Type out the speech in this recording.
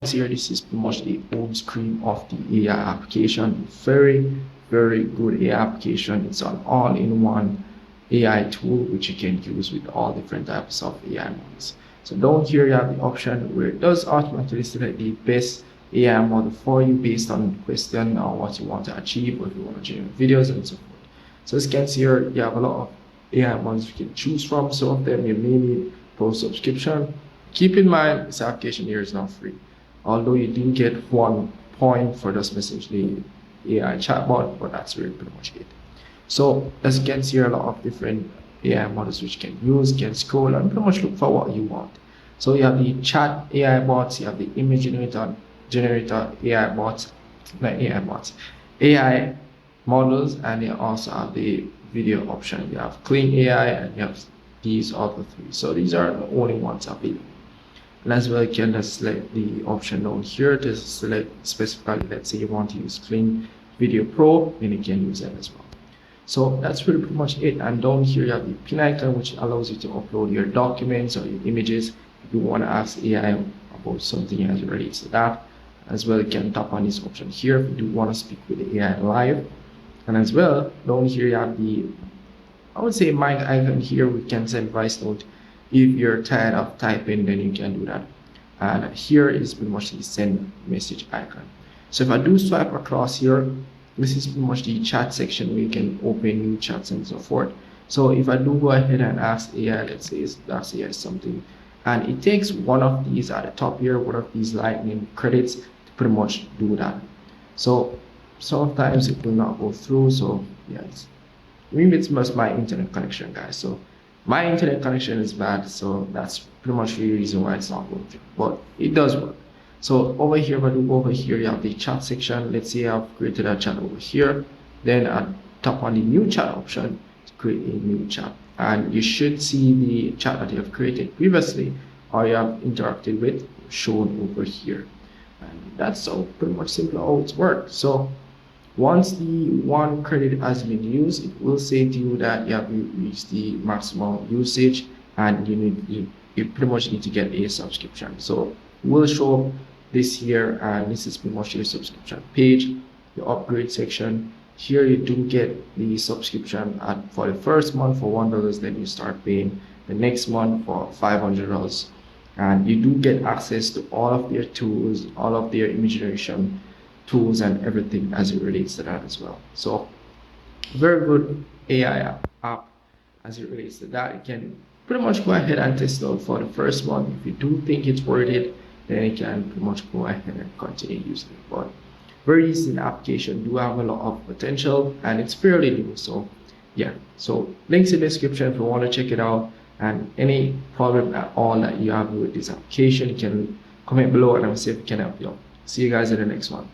here, this is pretty much the home screen of the AI application. Very good AI application. It's an all-in-one AI tool which you can use with all different types of AI models. So down here you have the option where it does automatically select the best AI model for you based on the question or what you want to achieve, or if you want to generate videos and so forth. So as you can see here, you have a lot of AI models you can choose from. Some of them you may need pro subscription. Keep in mind, this application here is not free. Although you didn't get 1 point for just messaging the AI chatbot, but that's really pretty much it. So as you can see, a lot of different AI models which you can use, you can scroll and pretty much look for what you want. So you have the chat AI bots, you have the image generator AI bots, not AI bots, AI models, and you also have the video option. You have clean AI and you have these other three. So these are the only ones available. And as well, you can just select the option down here to select specifically, let's say you want to use Clean Video Pro, then you can use that as well. So that's really pretty much it. And down here you have the pin icon, which allows you to upload your documents or your images. If you want to ask AI about something as it relates to that, as well, you can tap on this option here if you do want to speak with the AI live. And as well, down here you have the, I would say, mic icon here. We can send voice note. If you're tired of typing, then you can do that. And here is pretty much the send message icon. So if I do swipe across here, this is pretty much the chat section where you can open new chats and so forth. So if I do go ahead and ask AI, let's say ask AI something, and it takes one of these at the top here, one of these lightning credits to pretty much do that. So sometimes it will not go through. So yeah, maybe it's just my internet connection, guys. So my internet connection is bad, so that's pretty much the reason why it's not working, but it does work. So over here, if I do over here, you have the chat section. Let's say I've created a chat over here. Then I tap on the new chat option to create a new chat. And you should see the chat that you have created previously or you have interacted with shown over here. And that's so pretty much simple how it works. So once the 1 credit has been used, it will say to you that you have reached the maximum usage and you pretty much need to get a subscription. So we'll show up this here, and this is pretty much your subscription page, the upgrade section. Here you do get the subscription for the first month for $1, then you start paying the next month for $500, and you do get access to all of their tools, all of their image generation tools and everything as it relates to that as well. So very good AI app as it relates to that. You can pretty much go ahead and test out for the first one. If you do think it's worth it, then you can pretty much go ahead and continue using it. But very decent application, do have a lot of potential, and it's fairly new. So yeah, so links in the description if you want to check it out. And any problem at all that you have with this application, you can comment below and I'll see if we can help you out. See you guys in the next one.